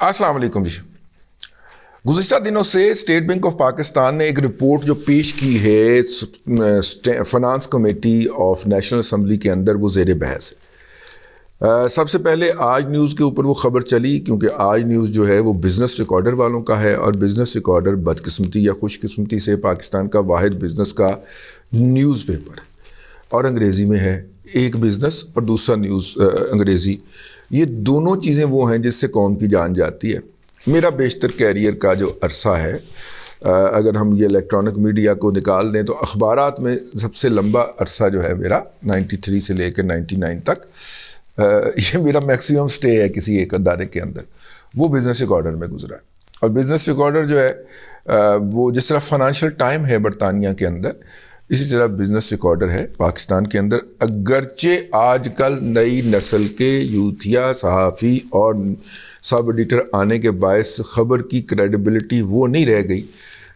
अस्सलाम वालेकुम जी। गुज़िश्ता दिनों से स्टेट बैंक ऑफ पाकिस्तान ने एक रिपोर्ट जो पेश की है finance committee of national assembly के अंदर, वो ज़ेर बहस है। सबसे पहले आज न्यूज़ के ऊपर वो ख़बर चली, क्योंकि आज न्यूज़ जो है वो बिज़नेस रिकॉर्डर वालों का है, और बिज़नेस रिकॉर्डर बदकिस्मती या खुशकिस्मती से पाकिस्तान का वाहिद बिज़नेस का न्यूज़ पेपर और अंग्रेज़ी में है। एक बिज़नेस और दूसरा न्यूज़ अंग्रेज़ी, ये दोनों चीज़ें वो हैं जिससे कौम की जान जाती है। मेरा बेशतर कैरियर का जो अरसा है, अगर हम ये इलेक्ट्रॉनिक मीडिया को निकाल दें तो अखबारात में सबसे लंबा अरसा जो है मेरा 93 से लेकर 99 तक, ये मेरा मैक्सिमम स्टे है किसी एक अदारे के अंदर, वो बिज़नेस रिकॉर्डर में गुजरा है। और बिज़नेस रिकॉर्डर जो है वो जिस तरह फाइनेंशियल टाइम है बरतानिया के अंदर, इसी तरह बिज़नेस रिकॉर्डर है पाकिस्तान के अंदर। अगरचे आजकल नई नस्ल के यूथिया सहाफ़ी और सब एडिटर आने के बायस ख़बर की क्रेडिबिलिटी वो नहीं रह गई,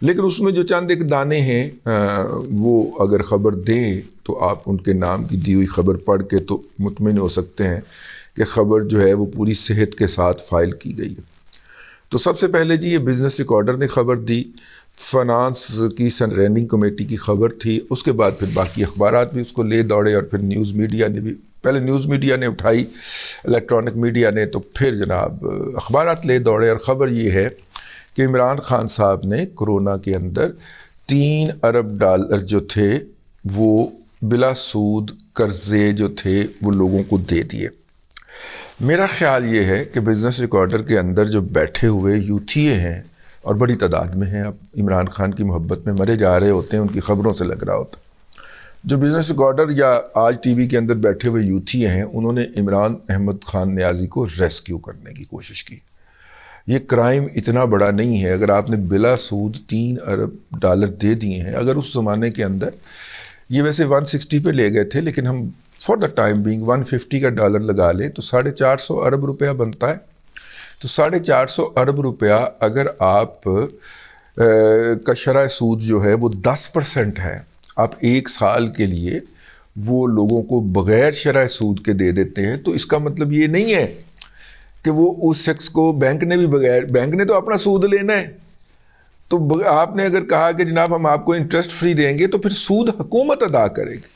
लेकिन उसमें जो चंद एक दाने हैं वो अगर ख़बर दें तो आप उनके नाम की दी हुई ख़बर पढ़ के तो मुतमिन हो सकते हैं कि ख़बर जो है वो पूरी सेहत के साथ फ़ाइल की गई है। तो सबसे पहले जी ये बिज़नेस रिकॉर्डर ने ख़बर दी, फाइनेंस की रनिंग कमेटी की ख़बर थी, उसके बाद फिर बाकी अखबारात भी उसको ले दौड़े, और फिर न्यूज़ मीडिया ने भी, पहले न्यूज़ मीडिया ने उठाई, इलेक्ट्रॉनिक मीडिया ने, तो फिर जनाब अखबारात ले दौड़े। और ख़बर ये है कि इमरान खान साहब ने कोरोना के अंदर $3 अरब जो थे वो बिला सूद कर्ज़े जो थे वो लोगों को दे दिए। मेरा ख़्याल ये है कि बिज़नेस रिकॉर्डर के अंदर जो बैठे हुए यूथिये हैं, और बड़ी तादाद में हैं, अब इमरान खान की मोहब्बत में मरे जा रहे होते हैं, उनकी ख़बरों से लग रहा होता। जो बिज़नेस रिकॉर्डर या आज टीवी के अंदर बैठे हुए यूथिये हैं, उन्होंने इमरान अहमद ख़ान न्याज़ी को रेस्क्यू करने की कोशिश की। ये क्राइम इतना बड़ा नहीं है, अगर आपने बिला सूद $3 अरब दे दिए हैं। अगर उस ज़माने के अंदर ये वैसे 160 पे ले गए थे, लेकिन हम फॉर द टाइम बीइंग 150 का डॉलर लगा लें तो 450 अरब रुपया बनता है। तो 450 अरब रुपया अगर आप का शरह सूद जो है वो 10% है, आप 1 साल के लिए वो लोगों को बग़ैर शरह सूद के दे देते हैं, तो इसका मतलब ये नहीं है कि वो उस शख्स को बैंक ने भी बग़ैर, बैंक ने तो अपना सूद लेना है। तो आपने अगर कहा कि जनाब हम आपको इंटरेस्ट फ्री देंगे, तो फिर सूद हुकूमत अदा करेगी।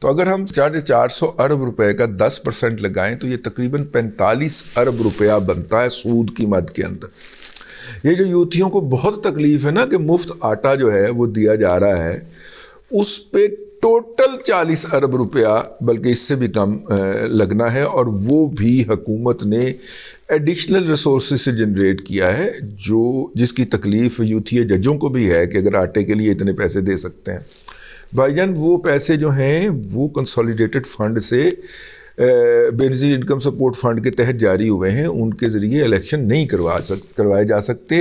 तो अगर हम 450 अरब रुपए का 10% लगाएं तो ये तकरीबन 45 अरब रुपया बनता है सूद की मद के अंदर। ये जो यूथियों को बहुत तकलीफ है ना कि मुफ्त आटा जो है वो दिया जा रहा है, उस पे टोटल 40 अरब रुपया बल्कि इससे भी कम लगना है, और वो भी हुकूमत ने एडिशनल रिसोर्सेज से जनरेट किया है, जो जिसकी तकलीफ यूथिया जजों को भी है कि अगर आटे के लिए इतने पैसे दे सकते हैं। भाईजान वो पैसे जो हैं वो कंसोलिडेटेड फ़ंड से बेनज़ीर इनकम सपोर्ट फ़ंड के तहत जारी हुए हैं, उनके ज़रिए इलेक्शन नहीं करवाए जा सकते।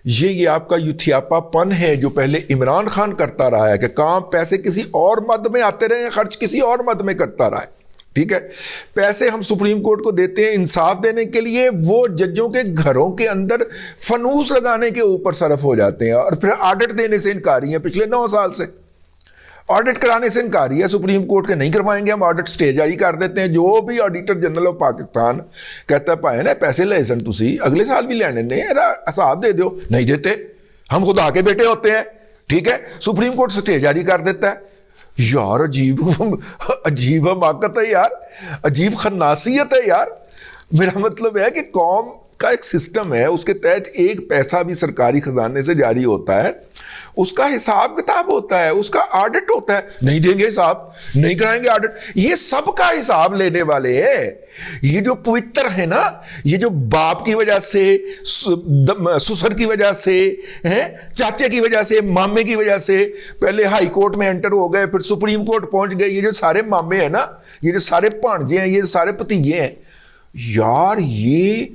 ये आपका यूथियापापन है जो पहले इमरान खान करता रहा है कि काम पैसे किसी और मद में आते रहे, खर्च किसी और मद में करता रहा है। ठीक है, पैसे हम सुप्रीम कोर्ट को देते हैं इंसाफ देने के लिए, वो जजों के घरों के अंदर फनूस लगाने के ऊपर सरफ हो जाते हैं, और फिर ऑडिट देने से इनकारी है। पिछले 9 साल से ऑडिट कराने से इनकारी है सुप्रीम कोर्ट के, नहीं करवाएंगे हम, ऑडिट स्टे जारी कर देते हैं। जो भी ऑडिटर जनरल ऑफ पाकिस्तान कहता है पाए ना पैसे ले सन तुसी अगले साल भी लेने ने, हिसाब दे दो, नहीं देते, हम खुदा के बेटे होते हैं। ठीक है, सुप्रीम कोर्ट स्टे जारी कर देता है। यार अजीब हमाकत है यार, अजीब खन्नासियत है यार। मेरा मतलब है कि कौम का एक सिस्टम है, उसके तहत एक पैसा भी सरकारी खजाने से जारी होता है, उसका हिसाब किताब होता है, उसका ऑडिट होता है। नहीं देंगे हिसाब, नहीं कराएंगे ऑडिट, ये सब का हिसाब लेने वाले हैं। ये जो पवित्र है ना, ये जो बाप की वजह से, ससुर की वजह से, हैं चाचे की वजह से, मामे की वजह से पहले हाई कोर्ट में एंटर हो गए, फिर सुप्रीम कोर्ट पहुंच गए, ये जो सारे मामे हैं ना, ये जो सारे भांजे हैं, ये सारे भतीजे हैं यार, ये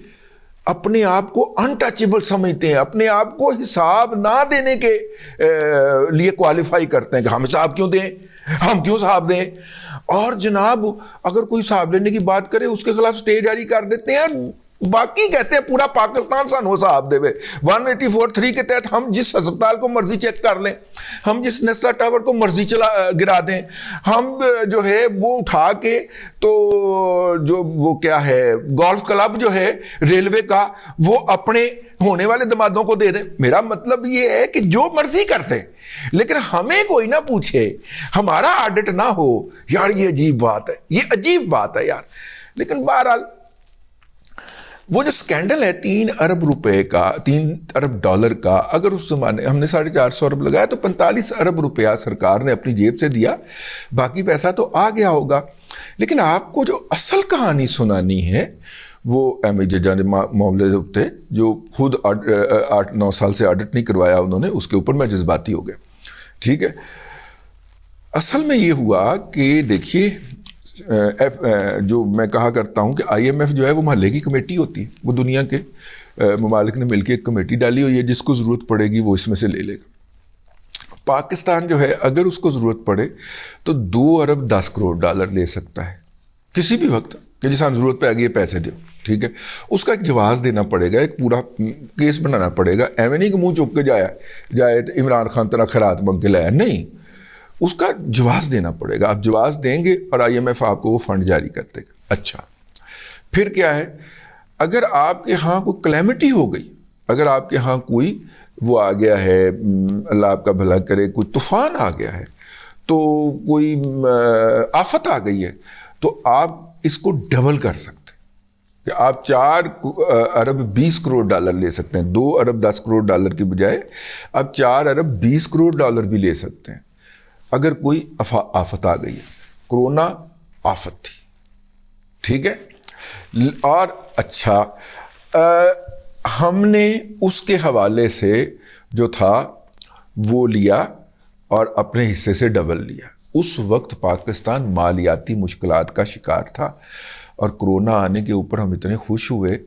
अपने आप को अनटचेबल समझते हैं, अपने आप को हिसाब ना देने के लिए क्वालिफाई करते हैं कि हम हिसाब क्यों दें, हम क्यों हिसाब दें। और जनाब अगर कोई हिसाब लेने की बात करे उसके खिलाफ स्टे जारी कर देते हैं, باقی کہتے ہیں پورا پاکستان سانو حساب دے 184(3) کے تحت ہم جس ہسپتال کو مرضی چیک کر لیں, ہم جس نیسلا ٹاور کو مرضی گرا دیں, ہم جو ہے وہ اٹھا کے تو جو وہ کیا ہے گولف کلب جو ہے ریلوے کا وہ اپنے ہونے والے دمادوں کو دے دیں. میرا مطلب یہ ہے کہ جو مرضی کرتے ہیں, لیکن ہمیں کوئی نہ پوچھے, ہمارا آڈٹ نہ ہو. یار یہ عجیب بات ہے, یہ عجیب بات ہے یار. لیکن بہرحال وہ جو سکینڈل ہے 3 ارب روپے کا, 3 ارب ڈالر کا, اگر اس زمانے ہم نے 450 ارب لگایا تو 45 ارب روپیہ سرکار نے اپنی جیب سے دیا, باقی پیسہ تو آ گیا ہوگا. لیکن آپ کو جو اصل کہانی سنانی ہے وہ ایم اے ججا نے معاملے ہوتے جو خود 8-9 سال سے آڈٹ نہیں کروایا انہوں نے, اس کے اوپر میں جذباتی ہو گیا. ٹھیک ہے, اصل میں یہ ہوا کہ دیکھیے جو میں کہا کرتا ہوں کہ آئی ایم ایف جو ہے وہ محلے کی کمیٹی ہوتی ہے, وہ دنیا کے ممالک نے مل کے ایک کمیٹی ڈالی ہوئی ہے, جس کو ضرورت پڑے گی وہ اس میں سے لے لے گا. پاکستان جو ہے اگر اس کو ضرورت پڑے تو 2 ارب 10 کروڑ ڈالر لے سکتا ہے کسی بھی وقت کہ جس ہم ضرورت پہ آ گئی پیسے دو. ٹھیک ہے, اس کا ایک جواز دینا پڑے گا, ایک پورا کیس بنانا پڑے گا. ایویں نہیں کہ منہ چک کے جائے تو عمران خان طرح خیرات مانگ کے لایا, نہیں, اس کا جواز دینا پڑے گا. آپ جواز دیں گے اور آئی ایم ایف آپ کو وہ فنڈ جاری کر دے گا. اچھا, پھر کیا ہے, اگر آپ کے ہاں کوئی کلیمٹی ہو گئی, اگر آپ کے ہاں کوئی وہ آ گیا ہے, اللہ آپ کا بھلا کرے, کوئی طوفان آ گیا ہے, تو کوئی آفت آ گئی ہے, تو آپ اس کو ڈبل کر سکتے ہیں کہ آپ 4 ارب 20 کروڑ ڈالر لے سکتے ہیں. 2 ارب 10 کروڑ ڈالر کی بجائے آپ 4 ارب 20 کروڑ ڈالر بھی لے سکتے ہیں اگر کوئی آفت آ گئی ہے. کرونا آفت تھی, ٹھیک ہے. اور اچھا, ہم نے اس کے حوالے سے جو تھا وہ لیا اور اپنے حصے سے ڈبل لیا. اس وقت پاکستان مالیاتی مشکلات کا شکار تھا اور کرونا آنے کے اوپر ہم اتنے خوش ہوئے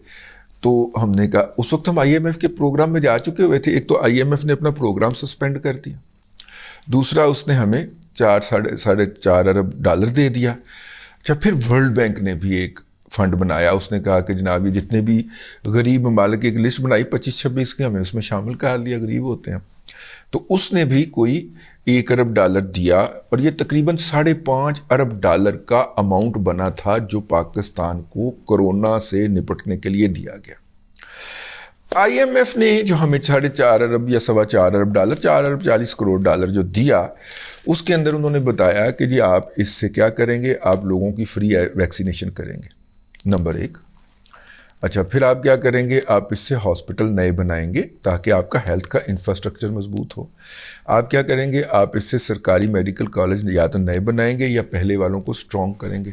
تو ہم نے کہا, اس وقت ہم آئی ایم ایف کے پروگرام میں جا چکے ہوئے تھے. ایک تو آئی ایم ایف نے اپنا پروگرام سسپینڈ کر دیا, دوسرا اس نے ہمیں 4.5 ارب ڈالر دے دیا. اچھا, پھر ورلڈ بینک نے بھی ایک فنڈ بنایا, اس نے کہا کہ جناب یہ جتنے بھی غریب ممالک کی ایک لسٹ بنائی 25-26 کی, ہمیں اس میں شامل کر لیا, غریب ہوتے ہیں. تو اس نے بھی کوئی 1 ارب ڈالر دیا اور یہ تقریباً 5.5 ارب ڈالر کا اماؤنٹ بنا تھا جو پاکستان کو کرونا سے نپٹنے کے لیے دیا گیا. آئی ایم ایف نے جو ہمیں 4.5 ارب یا 4.25 ارب ڈالر 4 ارب 40 کروڑ ڈالر جو دیا, اس کے اندر انہوں نے بتایا کہ جی آپ اس سے کیا کریں گے, آپ لوگوں کی فری ویکسینیشن کریں گے, نمبر 1. اچھا, پھر آپ کیا کریں گے, آپ اس سے ہاسپٹل نئے بنائیں گے تاکہ آپ کا ہیلتھ کا انفراسٹرکچر مضبوط ہو. آپ کیا کریں گے, آپ اس سے سرکاری میڈیکل کالج یا تو نئے بنائیں گے یا پہلے والوں کو سٹرونگ کریں گے.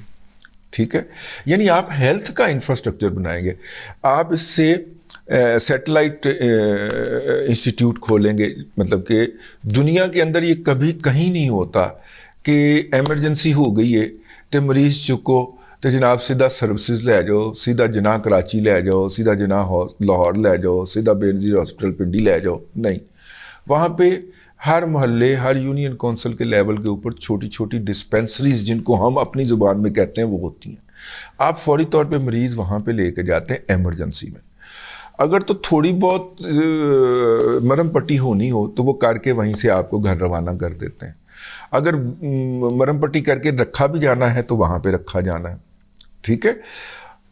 ٹھیک ہے, یعنی آپ ہیلتھ کا انفراسٹرکچر بنائیں گے. آپ اس سے سیٹلائٹ انسٹیٹیوٹ کھولیں گے, مطلب کہ دنیا کے اندر یہ کبھی کہیں نہیں ہوتا کہ ایمرجنسی ہو گئی ہے تو مریض چکو تو جناب سیدھا سروسز لے جاؤ, سیدھا جناح کراچی لے جاؤ, سیدھا جناح لاہور لے جاؤ, سیدھا بے نظیر ہاسپٹل پنڈی لے جاؤ. نہیں, وہاں پہ ہر محلے, ہر یونین کونسل کے لیول کے اوپر چھوٹی چھوٹی ڈسپینسریز, جن کو ہم اپنی زبان میں کہتے ہیں, وہ ہوتی ہیں. آپ فوری طور پہ مریض وہاں پہ لے کے جاتے ہیں ایمرجنسی میں. اگر تو تھوڑی بہت مرم پٹی ہونی ہو تو وہ کر کے وہیں سے آپ کو گھر روانہ کر دیتے ہیں. اگر مرم پٹی کر کے رکھا بھی جانا ہے تو وہاں پہ رکھا جانا ہے. ٹھیک ہے,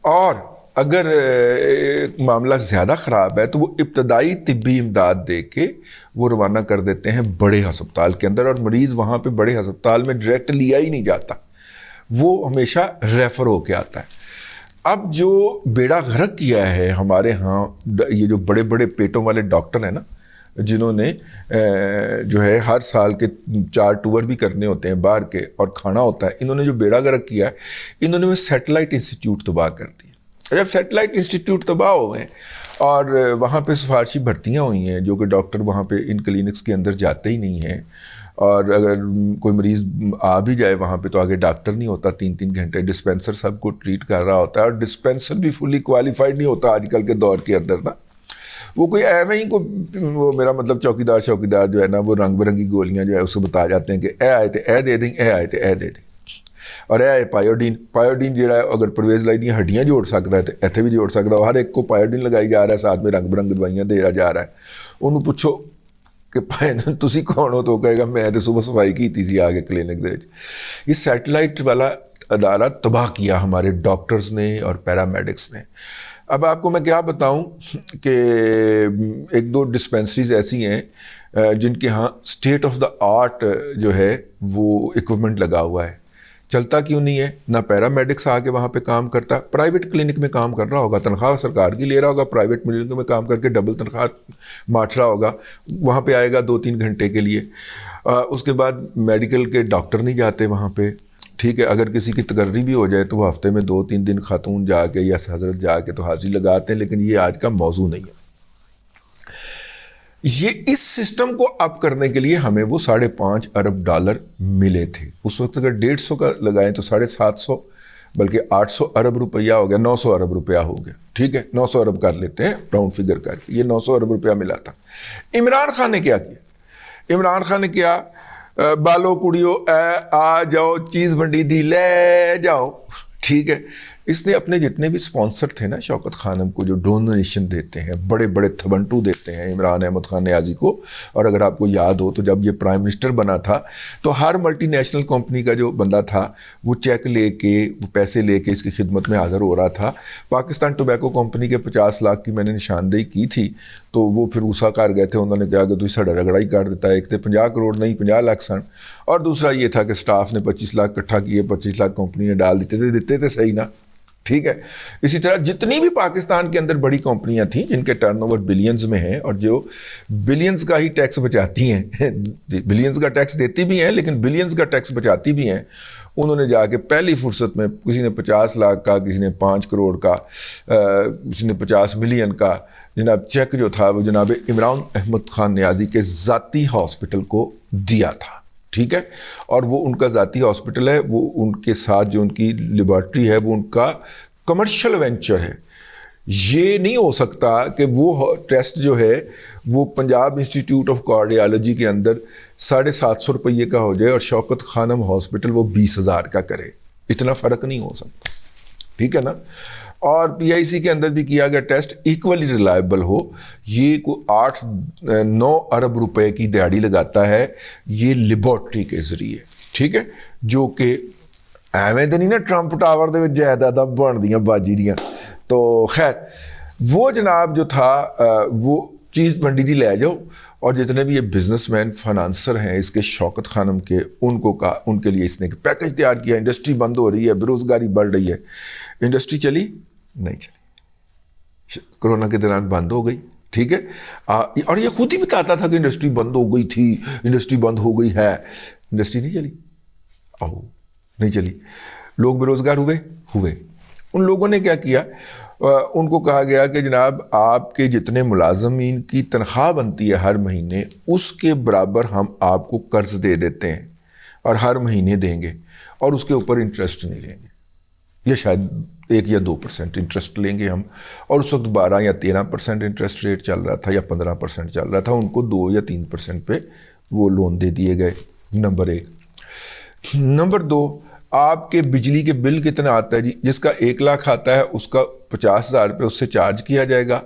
اور اگر معاملہ زیادہ خراب ہے تو وہ ابتدائی طبی امداد دے کے وہ روانہ کر دیتے ہیں بڑے ہسپتال کے اندر, اور مریض وہاں پہ بڑے ہسپتال میں ڈائریکٹ لیا ہی نہیں جاتا, وہ ہمیشہ ریفر ہو کے آتا ہے. اب جو بیڑا غرق کیا ہے ہمارے ہاں یہ جو بڑے بڑے پیٹوں والے ڈاکٹر ہیں نا, جنہوں نے جو ہے ہر سال کے 4 ٹور بھی کرنے ہوتے ہیں باہر کے اور کھانا ہوتا ہے, انہوں نے جو بیڑا غرق کیا ہے, انہوں نے وہ سیٹلائٹ انسٹیٹیوٹ تباہ کر دیا. جب سیٹلائٹ انسٹیٹیوٹ تباہ ہو گئے اور وہاں پہ سفارشی بھرتیاں ہوئی ہیں جو کہ ڈاکٹر وہاں پہ ان کلینکس کے اندر جاتے ہی نہیں ہیں, اور اگر کوئی مریض آ بھی جائے وہاں پہ تو آگے ڈاکٹر نہیں ہوتا, 3 گھنٹے ڈسپینسر سب کو ٹریٹ کر رہا ہوتا ہے, اور ڈسپینسر بھی فلی کوالیفائڈ نہیں ہوتا آج کل کے دور کے اندر نا. وہ کوئی ایویں ہی وہ میرا مطلب چوکیدار جو ہے نا, وہ رنگ برنگی گولیاں جو ہے اس کو بتا جاتے ہیں کہ اے آئے تھے اے دے دیں, اے آئے تھے اے دے دیں. اور ਇਹ ਪਾਇਓਡੀਨ ਜਿਹੜਾ ਅਗਰ ਪਰਵੇਜ਼ ਲਾਈ ਦੀਆਂ ਹੱਡੀਆਂ ਜੋੜ ਸਕਦਾ ਹੈ ਤੇ ਇੱਥੇ ਵੀ ਜੋੜ ਸਕਦਾ, ਹਰ ਇੱਕ ਕੋ ਪਾਇਓਡੀਨ ਲਗਾਈ ਜਾ ਰਿਹਾ, ਸਾਥ में रंग बिरंग ਦਵਾਈਆਂ ਦਿਆ ਜਾ ਰਿਹਾ ਹੈ। ਉਹਨੂੰ ਪੁੱਛੋ ਕਿ ਭਾਈ ਤੁਸੀਂ ਕੌਣ ਹੋ, ਤਾਂ ਕਹੇਗਾ ਮੈਂ तो सुबह सफाई की थी आगे क्लिनिक ਦੇ ਵਿੱਚ। ये सैटेलाइट वाला अदारा तबाह किया हमारे डॉक्टर्स ने और पैरामेडिक्स ने। अब आपको मैं क्या बताऊं कि एक दो डिस्पेंसरीज ऐसी हैं जिनके यहाँ स्टेट ऑफ द आर्ट जो है वो इक्विपमेंट लगा हुआ है, चलता क्यों नहीं है? ना पैरामेडिक्स आके वहाँ पे काम करता, प्राइवेट क्लिनिक में काम कर रहा होगा, तनख्वाह सरकार की ले रहा होगा, प्राइवेट क्लिनिक में काम करके डबल तनख्वाह माट रहा होगा, वहाँ पे आएगा 2-3 घंटे के लिए। उसके बाद मेडिकल के डॉक्टर नहीं जाते वहाँ पे, ठीक है। अगर किसी की तकर्री भी हो जाए तो वो हफ्ते में 2-3 दिन खातून जाके या हजरत जाके तो हाजिरी लगाते हैं, लेकिन ये आज का मौजू नहीं है। ये इस सिस्टम को अप करने के लिए हमें वो $5.5 अरब मिले थे। उस वक्त अगर 150 का लगाएं तो 750 बल्कि 800 अरब रुपया हो गया, 900 अरब रुपया हो गया, ठीक है। 900 अरब कर लेते हैं राउंड फिगर करके, ये 900 अरब रुपया मिला था। इमरान खान ने क्या किया? इमरान खान ने क्या, बालो कुड़ियों आ जाओ, चीज़ मंडी दी ले जाओ, ठीक है। इसने अपने जितने भी स्पॉन्सर थे ना शौकत खानम को, जो डोनेशन देते हैं, बड़े बड़े थबंटू देते हैं इमरान अहमद खान न्याजी को। और अगर आपको याद हो तो जब ये प्राइम मिनिस्टर बना था तो हर मल्टी नेशनल कंपनी का जो बंदा था वो चेक लेके, वो पैसे लेके इसकी खिदमत में हाज़िर हो रहा था। पाकिस्तान टोबैको कंपनी के 50 लाख की मैंने निशानदेही की थी, तो वो फिर ऊसा कर गए थे, उन्होंने कहा कि तुम साढ़ा रगड़ा ही कर देता है। एक तो 50 करोड़ नहीं 50 लाख सन, और दूसरा ये था कि स्टाफ ने 25 लाख इकट्ठा किए, 25 लाख कंपनी ने डाल देते थे सही ना, ठीक है। इसी तरह जितनी भी पाकिस्तान के अंदर बड़ी कंपनियां थी जिनके टर्नओवर बिलियंस में है और जो बिलियंस का ही टैक्स बचाती हैं, बिलियंस का टैक्स देती भी हैं लेकिन बिलियंस का टैक्स बचाती भी हैं, उन्होंने जाके पहली फुर्सत में किसी ने 50 लाख का, किसी ने 5 करोड़ का, किसी ने 50 मिलियन का जनाब चेक जो था वो जनाब इमरान अहमद खान न्याजी के ज़ाती हॉस्पिटल को दिया था, ठीक है। और वो उनका ज़ाती हॉस्पिटल है, वो उनके साथ जो उनकी लेबॉर्ट्री है वो उनका कमर्शियल वेंचर है। ये नहीं हो सकता कि वो टेस्ट जो है वो पंजाब इंस्टीट्यूट ऑफ कार्डियोलॉजी के अंदर 750 रुपये का हो जाए और शौकत खानम हॉस्पिटल वो 20,000 का करे, इतना फ़र्क नहीं हो सकता, ठीक है ना। और PIC के अंदर भी किया गया टेस्ट इक्वली रिलायबल हो, ये कोई 8-9 अरब रुपए की दिहाड़ी लगाता है ये लेबॉर्ट्री के ज़रिए, ठीक है। जो कि ਐਵੇਂ ਤਾਂ ਨਹੀਂ ਨਾ ट्रंप टावर ਦੇ ਵਿੱਚ ਜਾਇਦਾਦਾਂ ਬਣਦੀਆਂ ਬਾਜੀ ਦੀਆਂ। तो खैर वो जनाब जो था वो चीज़ मंडी जी ले जाओ, और जितने भी ये बिजनेसमैन फाइनेंसर हैं इसके शौकत खानम के, उनको का उनके लिए इसने पैकेज तैयार किया। इंडस्ट्री बंद हो रही है, बेरोज़गारी बढ़ रही है, इंडस्ट्री चली नहीं चली, कोरोना के दौरान बंद हो गई, ठीक है। और ये खुद ही बताता था कि इंडस्ट्री बंद हो गई थी, इंडस्ट्री बंद हो गई है, इंडस्ट्री नहीं चली, नहीं चली। लोग बेरोज़गार हुए। उन लोगों ने क्या किया, उनको कहा गया कि जनाब आपके जितने मुलाजमीन की तनख्वाह बनती है हर महीने उसके बराबर हम आपको कर्ज दे देते हैं और हर महीने देंगे, और उसके ऊपर इंटरेस्ट नहीं लेंगे, या शायद 1 या 2% इंटरेस्ट लेंगे हम। और उस वक्त 12 या 13% इंटरेस्ट रेट चल रहा था या 15% चल रहा था, उनको 2 या 3% पे वो लोन दे दिए गए, नंबर 1। नंबर 2, आपके बिजली के बिल कितना आता है जी, जिसका 1 लाख आता है उसका 50,000 रुपये उससे चार्ज किया जाएगा,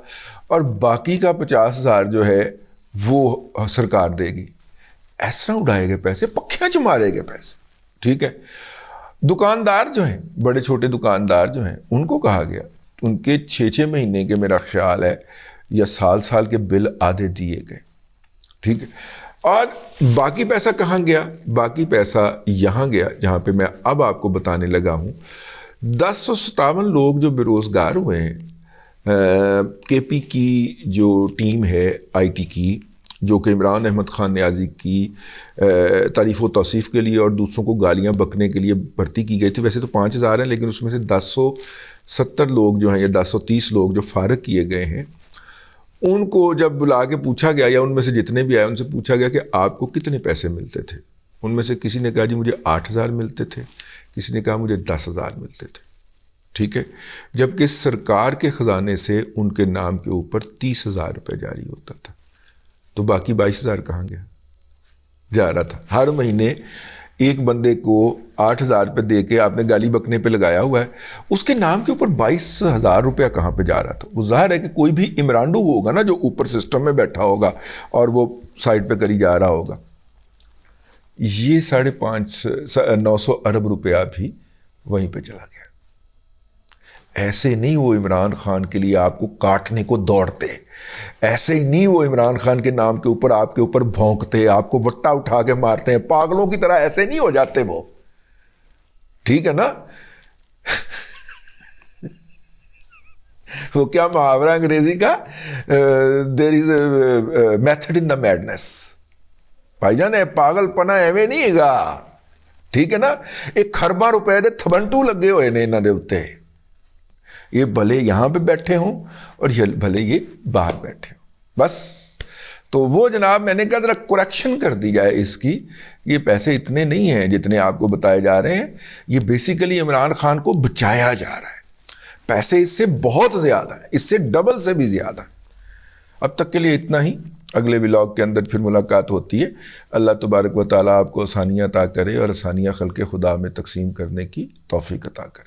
और बाकी का 50,000 जो है वो सरकार देगी। ऐसा उड़ाए गए पैसे, पक्खियाँ च मारे गए पैसे, ठीक है। दुकानदार जो हैं, बड़े छोटे दुकानदार जो हैं, उनको कहा गया उनके 6-6 महीने के मेरा ख्याल है या साल के बिल आधे दिए गए, ठीक है। और बाकी पैसा कहाँ गया? बाकी पैसा यहाँ गया जहाँ पे मैं अब आपको बताने लगा हूँ। 1057 लोग जो बेरोज़गार हुए हैं, KP की जो टीम है IT की, जो कि इमरान अहमद खान न्याजी की तारीफ़ व तौसीफ़ के लिए और दूसरों को गालियाँ बकने के लिए भर्ती की गई थी। वैसे तो 5,000 हैं, लेकिन उसमें से 1070 लोग जो हैं या 1030 लोग जो फ़ारग किए गए हैं, उनको जब बुला के पूछा गया, या उनमें से जितने भी आए उनसे पूछा गया कि आपको कितने पैसे मिलते थे। उनमें से किसी ने कहा जी मुझे 8,000 मिलते थे, किसी ने कहा मुझे 10,000 मिलते थे, ठीक है। जबकि सरकार के ख़जाने से उनके नाम के ऊपर 30,000 रुपये जारी होता था, तो बाकी 22,000 कहाँ गया? जा रहा था। हर महीने ایک بندے کو 8,000 روپے دے کے آپ نے گالی بکنے پہ لگایا ہوا ہے, اس کے نام کے اوپر 22,000 روپیہ کہاں پہ جا رہا تھا؟ وہ ظاہر ہے کہ کوئی بھی عمرانڈو ہوگا نا جو اوپر سسٹم میں بیٹھا ہوگا اور وہ سائڈ پہ کری جا رہا ہوگا. یہ 950 ارب روپیہ بھی وہیں پہ چلا گیا. ایسے نہیں وہ عمران خان کے لیے آپ کو کاٹنے کو دوڑتے, ایسے ہی نہیں وہ عمران خان کے نام کے اوپر آپ کے اوپر بھونکتے, آپ کو وٹا اٹھا کے مارتے ہیں. پاگلوں کی طرح ایسے نہیں ہو جاتے وہ, ٹھیک ہے نا. وہ کیا محاورہ انگریزی کا, دیر از a method in the madness. بھائی جان پاگل پنا ایویں نہیں گا, ٹھیک ہے نا. ایک خرباں روپے دے تھبنٹو لگے ہوئے نے انہاں دے اوتے, یہ بھلے یہاں پہ بیٹھے ہوں اور یہ بھلے یہ باہر بیٹھے ہوں. بس تو وہ جناب میں نے کہا ذرا کریکشن کر دی جائے اس کی, یہ پیسے اتنے نہیں ہیں جتنے آپ کو بتائے جا رہے ہیں. یہ بیسیکلی عمران خان کو بچایا جا رہا ہے. پیسے اس سے بہت زیادہ ہیں, اس سے ڈبل سے بھی زیادہ ہیں. اب تک کے لیے اتنا ہی. اگلے ولاگ کے اندر پھر ملاقات ہوتی ہے. اللہ تبارک و تعالیٰ آپ کو آسانیاں عطا کرے اور آسانیاں خلق خدا میں تقسیم کرنے کی توفیق عطا کرے.